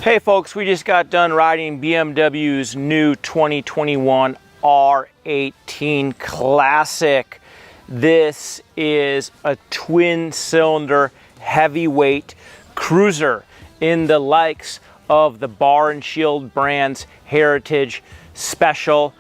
Hey folks, we just got done riding BMW's new 2021 R18 Classic. This is a twin-cylinder heavyweight cruiser in the likes of the Bar and Shield brands Heritage, Special,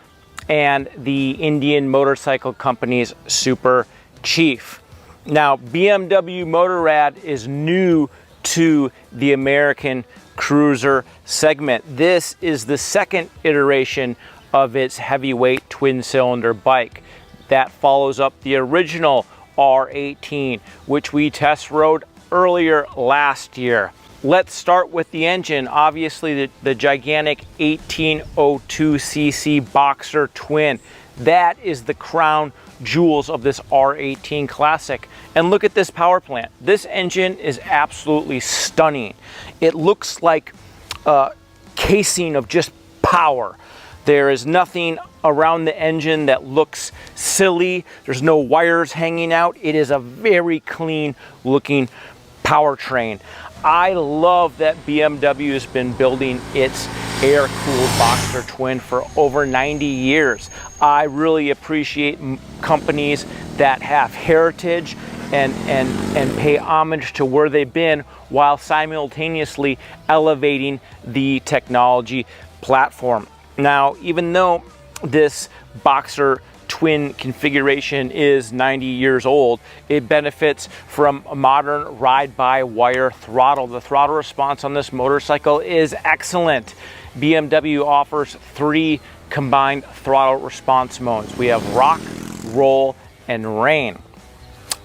and the Indian Motorcycle Company's Super Chief. Now, BMW Motorrad is new to the American cruiser segment. This is the second iteration of its heavyweight twin-cylinder bike that follows up the original R18, which we test rode earlier last year. Let's start with the engine. Obviously the gigantic 1802cc Boxer twin. That is the crown jewels of this R18 Classic. And look at this power plant. This engine is absolutely stunning. It looks like a casing of just power. There is nothing around the engine that looks silly. There's no wires hanging out. It is a very clean looking powertrain. I love that BMW has been building its air-cooled Boxer twin for over 90 years. I really appreciate companies that have heritage and pay homage to where they've been while simultaneously elevating the technology platform. Now, even though this Boxer twin configuration is 90 years old, it benefits from a modern ride-by-wire throttle. The throttle response on this motorcycle is excellent. BMW offers 3 combined throttle response modes. We have rock, roll, and rain.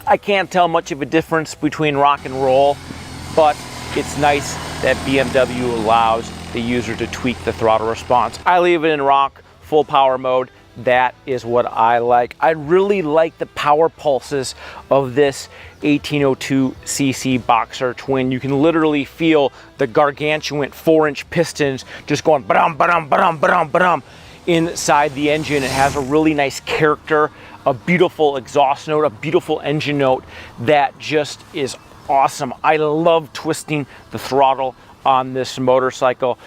I can't tell much of a difference between rock and roll, but it's nice that BMW allows the user to tweak the throttle response. I leave it in rock, full power mode. That is what I like. I really like the power pulses of this 1802cc Boxer twin. You can literally feel the gargantuan 4-inch pistons just going ba-dum, ba-dum, ba-dum, ba-dum, ba-dum inside the engine. It has a really nice character, a beautiful exhaust note, a beautiful engine note that just is awesome. I love twisting the throttle on this motorcycle.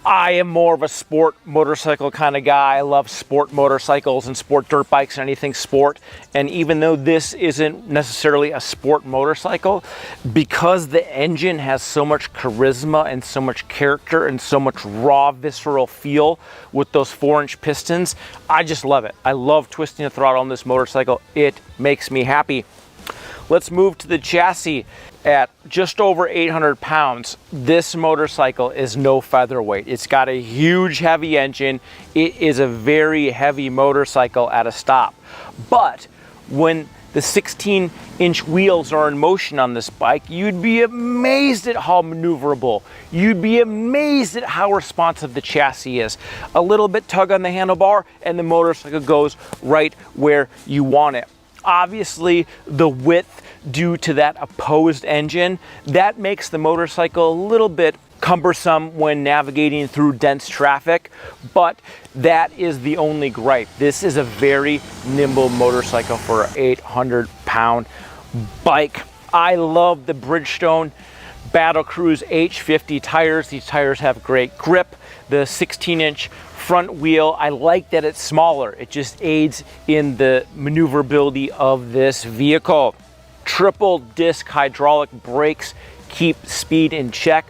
I am more of a sport motorcycle kind of guy. I love sport motorcycles and sport dirt bikes and anything sport. And even though this isn't necessarily a sport motorcycle, because the engine has so much charisma and so much character and so much raw visceral feel with those 4-inch pistons, I just love it. I love twisting the throttle on this motorcycle. It makes me happy. Let's move to the chassis. At just over 800 pounds, this motorcycle is no featherweight. It's got a huge heavy engine. It is a very heavy motorcycle at a stop. But when the 16-inch wheels are in motion on this bike, you'd be amazed at how maneuverable. You'd be amazed at how responsive the chassis is. A little bit tug on the handlebar and the motorcycle goes right where you want it. Obviously, the width due to that opposed engine, that makes the motorcycle a little bit cumbersome when navigating through dense traffic, but that is the only gripe. This is a very nimble motorcycle for an 800-pound bike. I love the Bridgestone Battle Cruise H50 tires. These tires have great grip. The 16-inch front wheel, I like that it's smaller. It just aids in the maneuverability of this vehicle. Triple disc hydraulic brakes keep speed in check.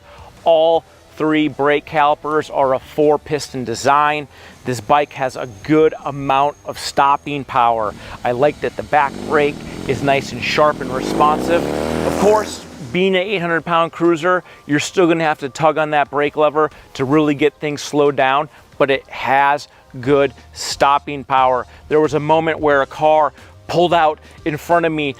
All 3 brake calipers are a 4-piston design. This bike has a good amount of stopping power. I like that the back brake is nice and sharp and responsive. Of course, being an 800-pound cruiser, you're still gonna have to tug on that brake lever to really get things slowed down, but it has good stopping power. There was a moment where a car pulled out in front of me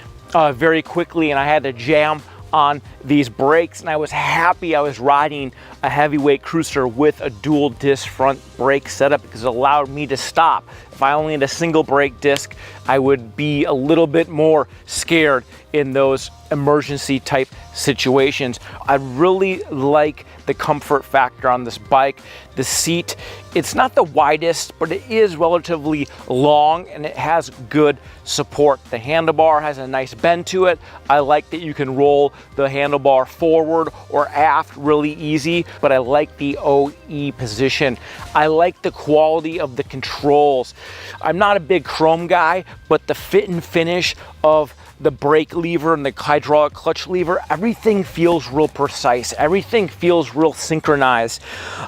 very quickly and I had to jam on these brakes, and I was happy I was riding a heavyweight cruiser with a dual disc front brake setup because it allowed me to stop. If I only had a single brake disc, I would be a little bit more scared in those emergency type situations. I really like the comfort factor on this bike. The seat, it's not the widest, but it is relatively long and it has good support. The handlebar has a nice bend to it. I like that you can roll the handlebar forward or aft really easy, but I like the OE position. I like the quality of the controls. I'm not a big chrome guy, but the fit and finish of the brake lever and the hydraulic clutch lever, everything feels real precise. Everything feels real synchronized.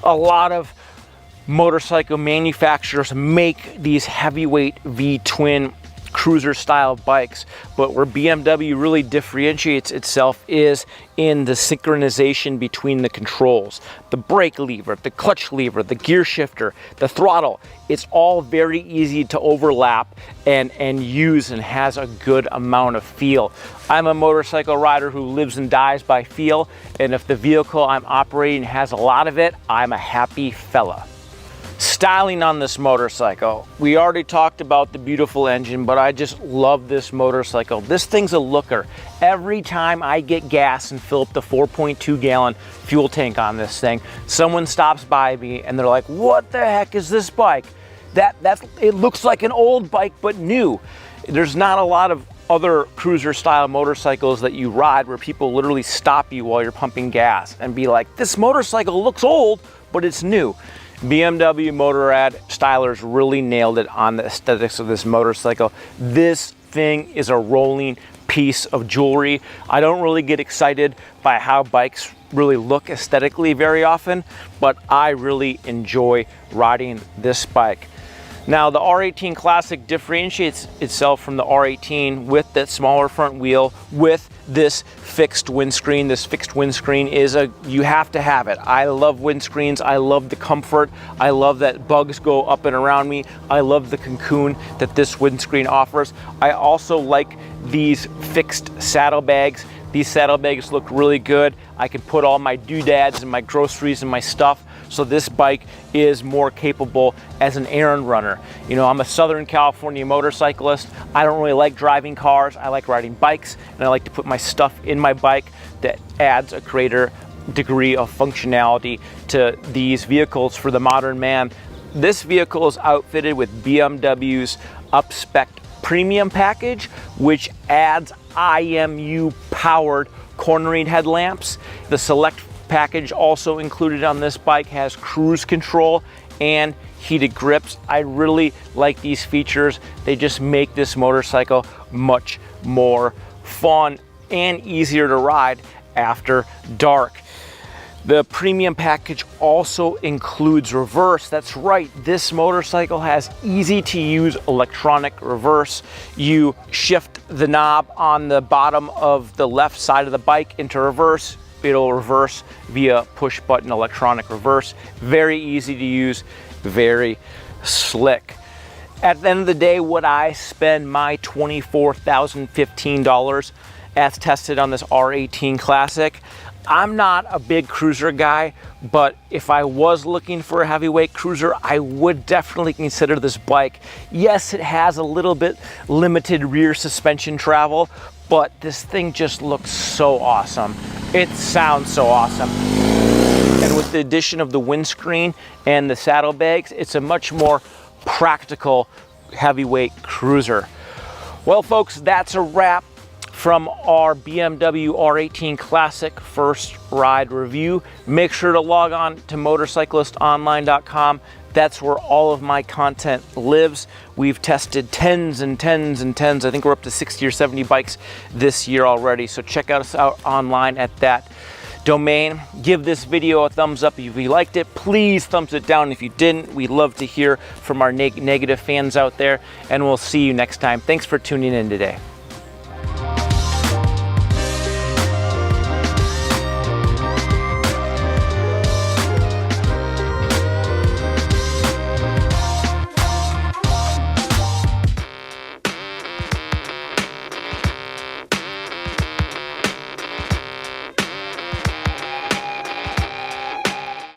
A lot of motorcycle manufacturers make these heavyweight V-twin cruiser style bikes, but where BMW really differentiates itself is in the synchronization between the controls. The brake lever, the clutch lever, the gear shifter, the throttle, it's all very easy to overlap and use and has a good amount of feel. I'm a motorcycle rider who lives and dies by feel, and if the vehicle I'm operating has a lot of it, I'm a happy fella. Styling on this motorcycle. We already talked about the beautiful engine, but I just love this motorcycle. This thing's a looker. Every time I get gas and fill up the 4.2 gallon fuel tank on this thing, someone stops by me and they're like, what the heck is this bike? It looks like an old bike, but new. There's not a lot of other cruiser style motorcycles that you ride where people literally stop you while you're pumping gas and be like, this motorcycle looks old, but it's new. BMW Motorrad stylers really nailed it on the aesthetics of this motorcycle. This thing is a rolling piece of jewelry. I don't really get excited by how bikes really look aesthetically very often, but I really enjoy riding this bike. Now, the R18 Classic differentiates itself from the R18 with that smaller front wheel, with this fixed windscreen. This fixed windscreen is you have to have it. I love windscreens. I love the comfort. I love that bugs go up and around me. I love the cocoon that this windscreen offers. I also like these fixed saddlebags. These saddlebags look really good. I can put all my doodads and my groceries and my stuff. So this bike is more capable as an errand runner. You know, I'm a Southern California motorcyclist. I don't really like driving cars. I like riding bikes, and I like to put my stuff in my bike that adds a greater degree of functionality to these vehicles for the modern man. This vehicle is outfitted with BMW's up-spec premium package, which adds IMU powered cornering headlamps. The select package also included on this bike has cruise control and heated grips. I really like these features. They just make this motorcycle much more fun and easier to ride after dark. The premium package also includes reverse. That's right, this motorcycle has easy to use electronic reverse. You shift the knob on the bottom of the left side of the bike into reverse. It'll reverse via push button electronic reverse. Very easy to use, very slick. At the end of the day, would I spend my $24,015 as tested on this R18 Classic? I'm not a big cruiser guy, but if I was looking for a heavyweight cruiser, I would definitely consider this bike. Yes, it has a little bit limited rear suspension travel, but this thing just looks so awesome. It sounds so awesome. And with the addition of the windscreen and the saddlebags, it's a much more practical heavyweight cruiser. Well, folks, that's a wrap from our BMW R18 Classic first ride review. Make sure to log on to motorcyclistonline.com. That's where all of my content lives. We've tested tens and tens and tens. I think we're up to 60 or 70 bikes this year already. So check us out online at that domain. Give this video a thumbs up if you liked it. Please thumbs it down if you didn't. We love to hear from our negative fans out there, and we'll see you next time. Thanks for tuning in today.